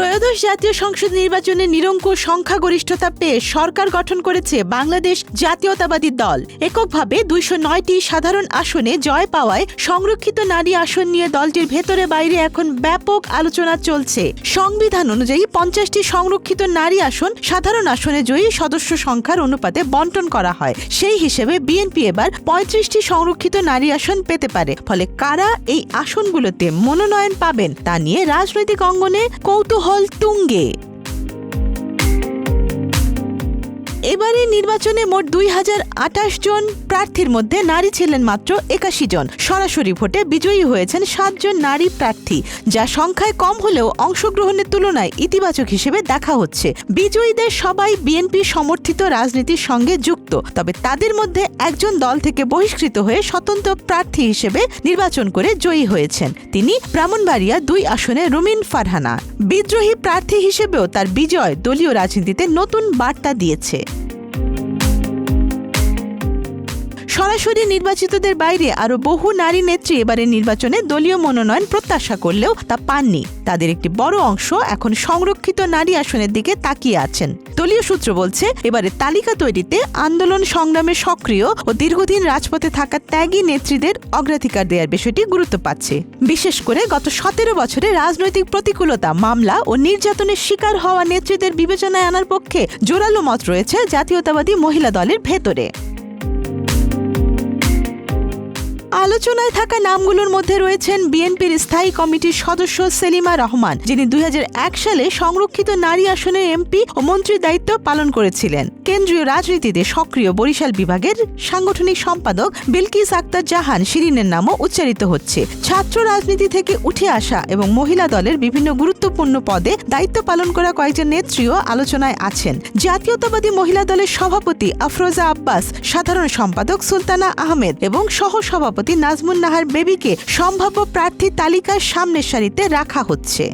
ত্রয়োদশ জাতীয় সংসদ নির্বাচনে নিরঙ্কুশ সংখ্যাগরিষ্ঠতা পেয়ে সরকার গঠন করেছে বাংলাদেশ জাতীয়তাবাদী দল। এককভাবে 209টি সাধারণ আসনে জয় পাওয়ায় সংরক্ষিত নারী আসন নিয়ে দলটির ভেতরে বাইরে এখন ব্যাপক আলোচনা চলছে। সংবিধান অনুযায়ী 50টি সংরক্ষিত নারী আসন সাধারণ আসনে জয়ী সদস্য সংখ্যার অনুপাতে বন্টন করা হয়। সেই হিসেবে বিএনপি এবার 35টি সংরক্ষিত নারী আসন পেতে পারে। ফলে কারা এই আসনগুলোতে মনোনয়ন পাবেন তা নিয়ে রাজনৈতিক অঙ্গনে কৌতূহল তুঙ্গে। এবারে নির্বাচনে মোট 2028 জন প্রার্থীর মধ্যে নারী ছিলেন মাত্র 81 জন। সরাসরি ভোটে বিজয়ী হয়েছেন 7 জন নারী প্রার্থী, যা সংখ্যায় কম হলেও অংশগ্রহণের তুলনায় ইতিবাচক হিসেবে দেখা হচ্ছে। বিজয়ীদের সবাই বিএনপি সমর্থিত রাজনীতির সঙ্গে যুক্ত, তবে তাদের মধ্যে একজন দল থেকে বহিষ্কৃত হয়ে স্বতন্ত্র প্রার্থী হিসেবে নির্বাচন করে জয়ী হয়েছেন। তিনি ব্রাহ্মণবাড়িয়া 2 আসনে রুমিন ফারহানা। বিদ্রোহী প্রার্থী হিসেবেও তার বিজয় দলীয় রাজনীতিতে নতুন বার্তা দিয়েছে। সরাসরি নির্বাচিতদের বাইরে আরো বহু নারী নেত্রী এবারে নির্বাচনে দলীয় মনোনয়ন প্রত্যাশা করলেও তা পাননি। তাদের একটি বড় অংশ এখন সংরক্ষিত নারী আসনের দিকে তাকিয়ে আছেন। দলীয় সূত্র বলছে, এবারে তালিকা তৈরিতে আন্দোলন সংগ্রামে সক্রিয় ও দীর্ঘদিন রাজপথে থাকা ত্যাগী নেত্রীদের অগ্রাধিকার দেওয়ার বিষয়টি গুরুত্ব পাচ্ছে। বিশেষ করে গত 17 বছরে রাজনৈতিক প্রতিকূলতা, মামলা ও নির্যাতনের শিকার হওয়া নেত্রীদের বিবেচনায় আনার পক্ষে জোরালো মত রয়েছে জাতীয়তাবাদী মহিলা দলের ভেতরে। আলোচনায় থাকা নামগুলোর মধ্যে রয়েছেন বিএনপির স্থায়ী কমিটির সদস্য সেলিমা রহমান, যিনি 2001 সালে সংরক্ষিত নারী আসনের এমপি ও মন্ত্রীর দায়িত্ব পালন করেছিলেন। কেন্দ্রীয় রাজনীতিতে সক্রিয় বরিশাল বিভাগের সাংগঠনিক সম্পাদক বিলকিস আক্তার জাহান শিরিনের নামও উচ্চারিত হচ্ছে। ছাত্র রাজনীতি থেকে উঠে আসা এবং মহিলা দলের বিভিন্ন গুরুত্বপূর্ণ পদে দায়িত্ব পালন করা কয়েকজন নেত্রীও আলোচনায় আছেন। জাতীয়তাবাদী মহিলা দলের সভাপতি আফরোজা আব্বাস, সাধারণ সম্পাদক সুলতানা আহমেদ এবং সহসভাপতি নাজমুন নাহার বেবিকে সম্ভাব্য প্রার্থী তালিকার সামনের সারিতে রাখা হচ্ছে।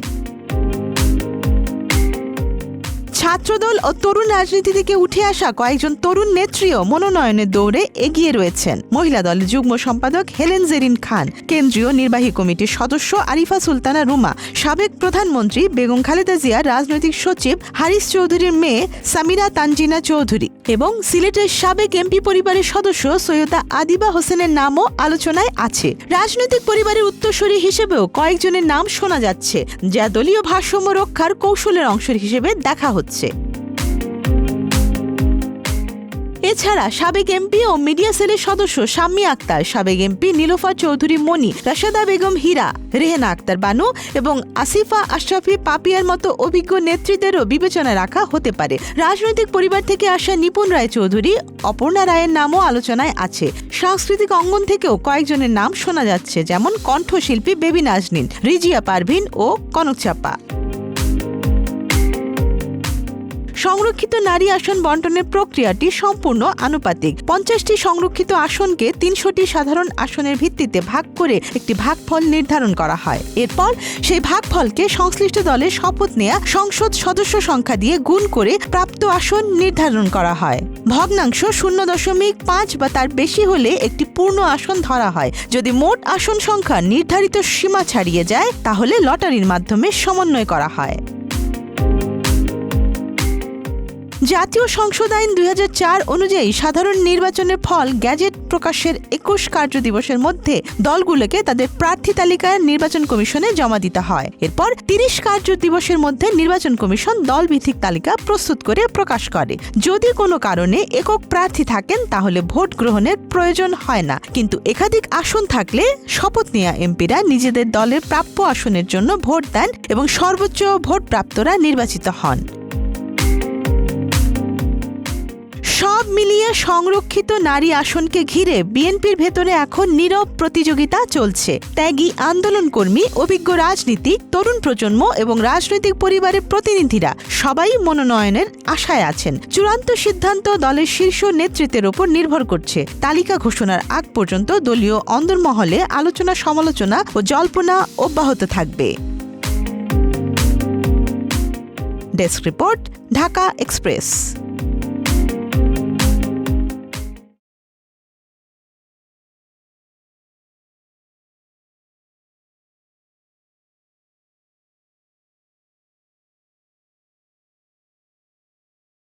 ছাত্রদল ও তরুণ রাজনীতি থেকে উঠে আসা কয়েকজন তরুণ নেত্রীও মনোনয়নের দৌড়ে এগিয়ে রয়েছেন। মহিলা দলের যুগ্ম সম্পাদক হেলেন জেরিন খান, কেন্দ্রীয় নির্বাহী কমিটির সদস্য আরিফা সুলতানা রুমা, সাবেক প্রধানমন্ত্রী বেগম খালেদা জিয়া, রাজনৈতিক সচিব হারিস চৌধুরীর মেয়ে সামিরা তানজিনা চৌধুরী এবং সিলেটের সাবেক এমপি পরিবারের সদস্য সৈয়দা আদিবা হোসেনের নামও আলোচনায় আছে। রাজনৈতিক পরিবারের উত্তরসূরি হিসেবেও কয়েকজনের নাম শোনা যাচ্ছে, যা দলীয় ভারসাম্য রক্ষার কৌশলের অংশ হিসেবে দেখা হচ্ছে। এছাড়া সাবেক এমপি ও মিডিয়া সেলের সদস্য শাম্মী আক্তার, সাবেক এমপি নীলোফার চৌধুরী মনি, রাশেদা বেগম হীরা, রেহেনা আক্তার বানু এবং আসিফা আশরাফি পাপিয়ার মতো অভিজ্ঞ নেত্রীদেরও বিবেচনায় রাখা হতে পারে। রাজনৈতিক পরিবার থেকে আসা নিপুণ রায় চৌধুরী, অপর্ণা রায়ের নামও আলোচনায় আছে। সাংস্কৃতিক অঙ্গন থেকেও কয়েকজনের নাম শোনা যাচ্ছে, যেমন কণ্ঠশিল্পী বেবি নাজনীন, রিজিয়া পারভিন ও কনক চাপা। সংরক্ষিত নারী আসন বন্টনের প্রক্রিয়াটি সম্পূর্ণ আনুপাতিক। 50টি সংরক্ষিত আসনকে 300টি সাধারণ আসনের ভিত্তিতে ভাগ করে একটি ভাগফল নির্ধারণ করা হয়। এরপর সেই ভাগফলকে সংশ্লিষ্ট দলের শপথ নেয়া সংসদ সদস্য সংখ্যা দিয়ে গুণ করে প্রাপ্ত আসন নির্ধারণ করা হয়। ভগ্নাংশ 0.5 বা তার বেশি হলে একটি পূর্ণ আসন ধরা হয়। যদি মোট আসন সংখ্যা নির্ধারিত সীমা ছাড়িয়ে যায়, তাহলে লটারির মাধ্যমে সমন্বয় করা হয়। জাতীয় সংসদ আইন 2004 অনুযায়ী সাধারণ নির্বাচনের ফল গ্যাজেট প্রকাশের 21 কার্যদিবসের মধ্যে দলগুলোকে তাদের প্রার্থী তালিকা নির্বাচন কমিশনে জমা দিতে হয়। এরপর 30 কার্যদিবসের মধ্যে নির্বাচন কমিশন দলভিত্তিক তালিকা প্রস্তুত করে প্রকাশ করে। যদি কোনো কারণে একক প্রার্থী থাকেন, তাহলে ভোট গ্রহণের প্রয়োজন হয় না, কিন্তু একাধিক আসন থাকলে শপথ নেওয়া এমপিরা নিজেদের দলের প্রাপ্য আসনের জন্য ভোট দেন এবং সর্বোচ্চ ভোট প্রাপ্তরা নির্বাচিত হন। সব মিলিয়ে সংরক্ষিত নারী আসনকে ঘিরে বিএনপির ভেতরে এখন নীরব প্রতিযোগিতা চলছে। ত্যাগী আন্দোলনকর্মী, অভিজ্ঞ রাজনীতিক, তরুণ প্রজন্ম এবং রাজনৈতিক পরিবারের প্রতিনিধিরা সবাই মনোনয়নের আশায় আছেন। চূড়ান্ত সিদ্ধান্ত দলের শীর্ষ নেতৃত্বের ওপর নির্ভর করছে। তালিকা ঘোষণার আগ পর্যন্ত দলীয় অন্দরমহলে আলোচনা, সমালোচনা ও জল্পনা অব্যাহত থাকবে। Desk report, Dhaka express.